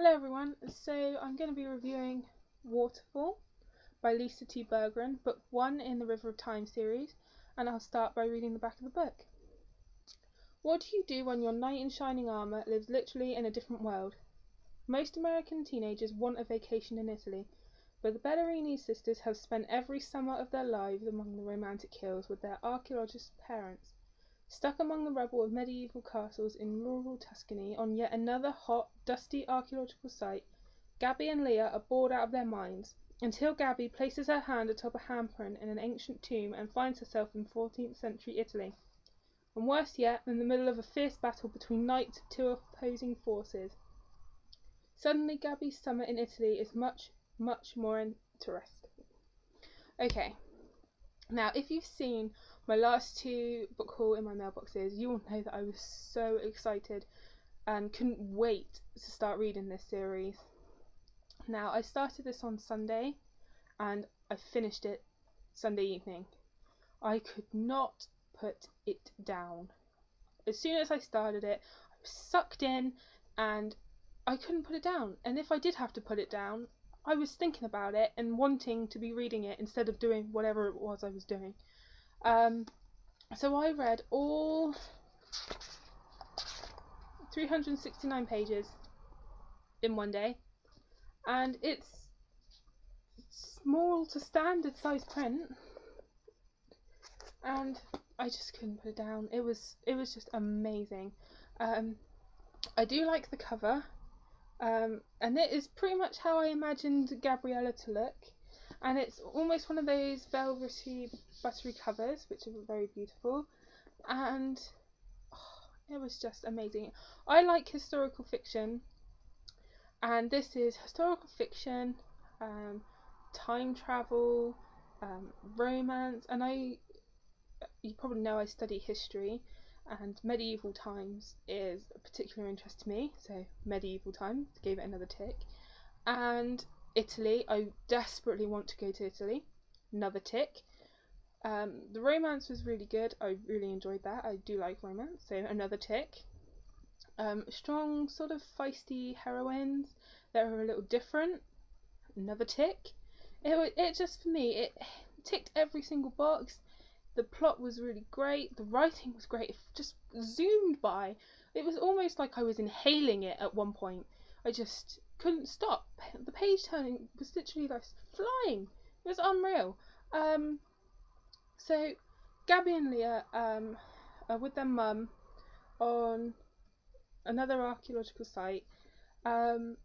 Hello everyone, so I'm going to be reviewing Waterfall by Lisa T. Bergren, book 1 in the River of Time series, and I'll start by reading the back of the book. What do you do when your knight in shining armour lives literally in a different world? Most American teenagers want a vacation in Italy, but the Bergren sisters have spent every summer of their lives among the romantic hills with their archaeologist parents. Stuck among the rubble of medieval castles in rural Tuscany on yet another hot, dusty archaeological site, Gabby and Leah are bored out of their minds, until Gabby places her hand atop a handprint in an ancient tomb and finds herself in 14th century Italy. And worse yet, in the middle of a fierce battle between knights of two opposing forces. Suddenly Gabby's summer in Italy is much, much more interesting. Okay, now if you've seen my last two book haul in my mailboxes, you will know that I was so excited and couldn't wait to start reading this series. Now, I started this on Sunday and I finished it Sunday evening. I could not put it down. As soon as I started it, I was sucked in and I couldn't put it down. And if I did have to put it down, I was thinking about it and wanting to be reading it instead of doing whatever it was I was doing. So I read all 369 pages in one day, and it's small to standard size print, and I just couldn't put it down. It was just amazing. I do like the cover, and it is pretty much how I imagined Gabriella to look, and it's almost one of those velvety, buttery covers, which are very beautiful, and it was just amazing. I like historical fiction, and this is historical fiction, time travel, romance, and you probably know I study history, and medieval times is a particular interest to me, so medieval times, gave it another tick. And Italy, I desperately want to go to Italy, another tick. The romance was really good, I really enjoyed that, I do like romance, so another tick. Strong, sort of feisty heroines that are a little different, another tick. It just, for me, it ticked every single box. The plot was really great, the writing was great, it just zoomed by. It was almost like I was inhaling it at one point. I just couldn't stop. The page turning was literally like flying. It was unreal. So Gabby and Leah are with their mum on another archaeological site, and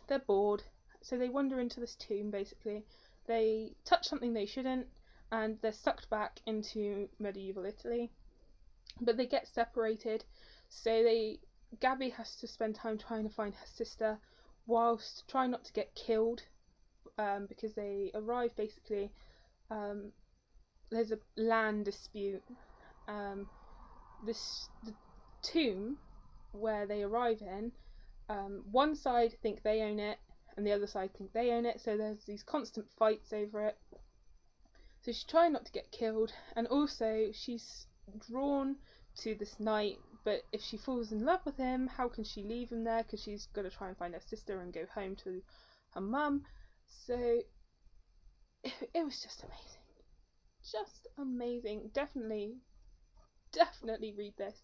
they're bored, so they wander into this tomb. Basically, they touch something they shouldn't, and they're sucked back into medieval Italy. But they get separated, so Gabby has to spend time trying to find her sister, whilst trying not to get killed, because they arrive basically. There's a land dispute. The tomb where they arrive in, one side think they own it and the other side think they own it, so there's these constant fights over it. So she's trying not to get killed, and also she's drawn to this knight, but if she falls in love with him, how can she leave him there, because she's got to try and find her sister and go home to her mum. So it was just amazing. Definitely read this.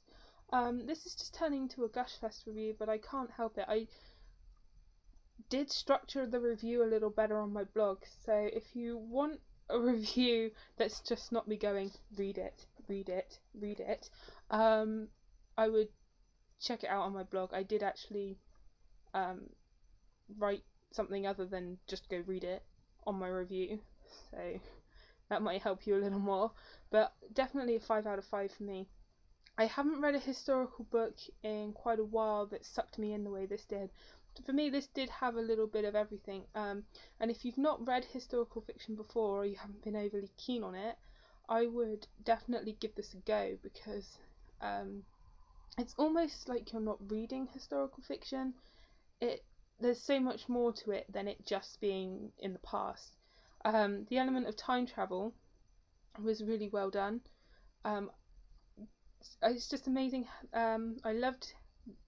This is just turning into a Gushfest review, but I can't help it. I did structure the review a little better on my blog, so if you want a review that's just not me going, read it, I would check it out on my blog. I did actually write something other than just go read it on my review, so that might help you a little more, but definitely a 5 out of 5 for me. I haven't read a historical book in quite a while that sucked me in the way this did. For me, this did have a little bit of everything, and if you've not read historical fiction before, or you haven't been overly keen on it, I would definitely give this a go, because it's almost like you're not reading historical fiction. There's so much more to it than it just being in the past. The element of time travel was really well done. It's just amazing. I loved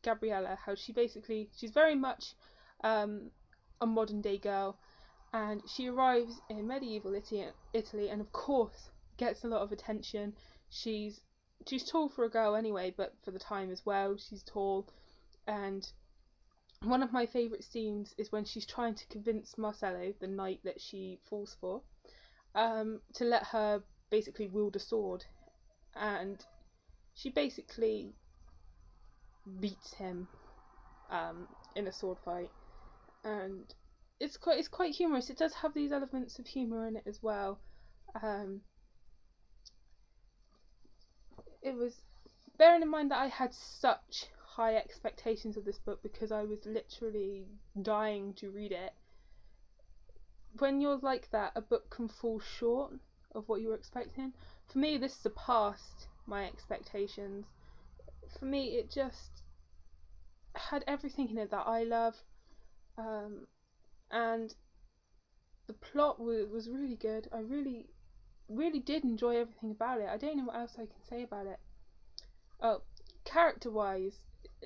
Gabriella, how she's very much a modern day girl, and she arrives in medieval Italy, and of course gets a lot of attention. She's tall for a girl anyway, but for the time as well, she's tall. And one of my favourite scenes is when she's trying to convince Marcello, the knight that she falls for, to let her basically wield a sword, and she basically beats him in a sword fight, and it's quite humorous. It does have these elements of humour in it as well. Um, it was bearing in mind that I had such high expectations of this book because I was literally dying to read it. When you're like that, a book can fall short of what you were expecting. For me, this surpassed my expectations. For me, it just had everything in it that I love, and the plot was really good. I really did enjoy everything about it. I don't know what else I can say about it. Oh, character-wise,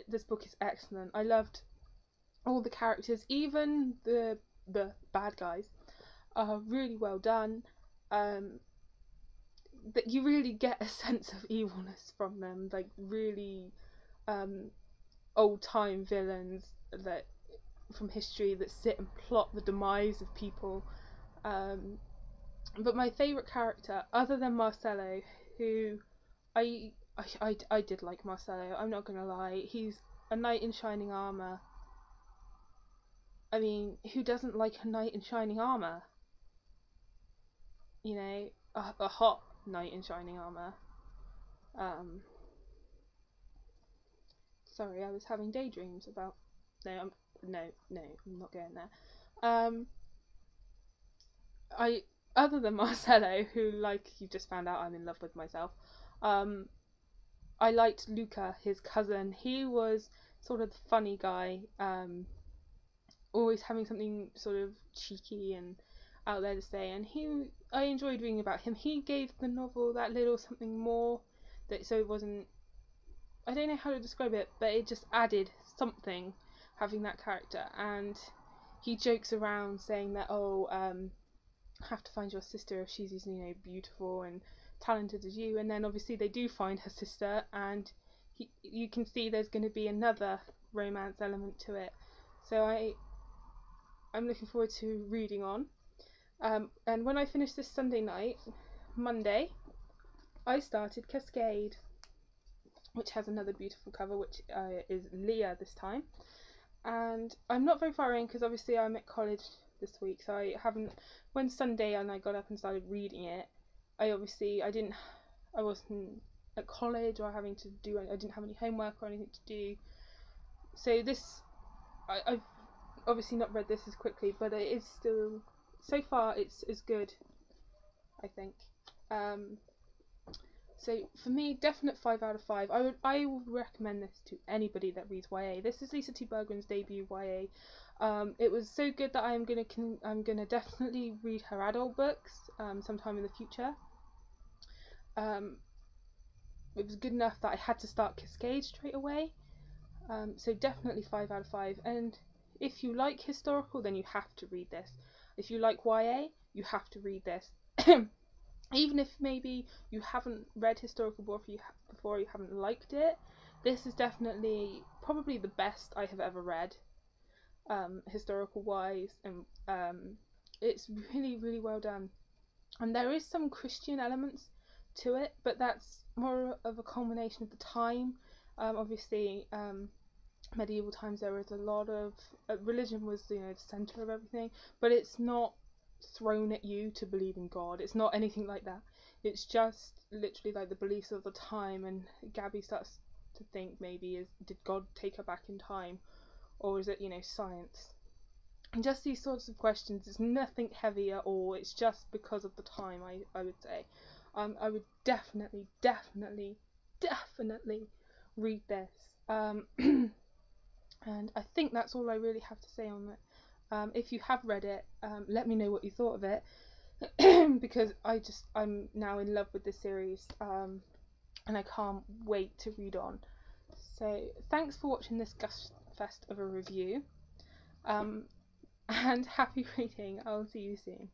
this book is excellent. I loved all the characters, even the bad guys are really well done. That you really get a sense of evilness from them, like really old time villains that from history that sit and plot the demise of people. But my favourite character, other than Marcello, who I did like Marcello, I'm not gonna lie, he's a knight in shining armour. I mean, who doesn't like a knight in shining armour? You know, a hot knight in shining armour. Sorry, I was having daydreams about. No, I'm not going there. Um, I other than Marcello, who, like you've just found out, I'm in love with myself. I liked Luca, his cousin. He was sort of the funny guy, always having something sort of cheeky and out there to say. And I enjoyed reading about him. He gave the novel that little something more, that so it wasn't. I don't know how to describe it, but it just added something having that character. And he jokes around saying that, have to find your sister if she's as beautiful and talented as you. And then obviously they do find her sister, and you can see there's going to be another romance element to it. So I'm looking forward to reading on. And when I finished this Sunday night, Monday, I started Cascade, which has another beautiful cover, which is Leah this time. And I'm not very far in because obviously I'm at college this week, so I haven't. When Sunday and I got up and started reading it, I wasn't at college or having to do. I didn't have any homework or anything to do. So I've obviously not read this as quickly, but it is still, so far it's good, I think. So for me, definite 5 out of 5. I would recommend this to anybody that reads YA. This is Lisa T. Bergren's debut YA. It was so good that I'm gonna definitely read her adult books sometime in the future. It was good enough that I had to start Cascade straight away. So definitely 5 out of 5. And if you like historical, then you have to read this. If you like YA, you have to read this. Even if maybe you haven't read historical before, you haven't liked it, this is definitely probably the best I have ever read, historical wise, and it's really well done. And there is some Christian elements to it, but that's more of a culmination of the time. Obviously, medieval times there was a lot of religion was the center of everything, but it's not thrown at you to believe in God. It's not anything like that. It's just literally like the beliefs of the time, and Gabby starts to think maybe did God take her back in time, or is it science? And just these sorts of questions. It's nothing heavy at all. It's just because of the time. I would say, I would definitely read this. And I think that's all I really have to say on it. If you have read it, let me know what you thought of it. Because I'm now in love with this series, and I can't wait to read on. So thanks for watching this gush fest of a review, and happy reading. I'll see you soon.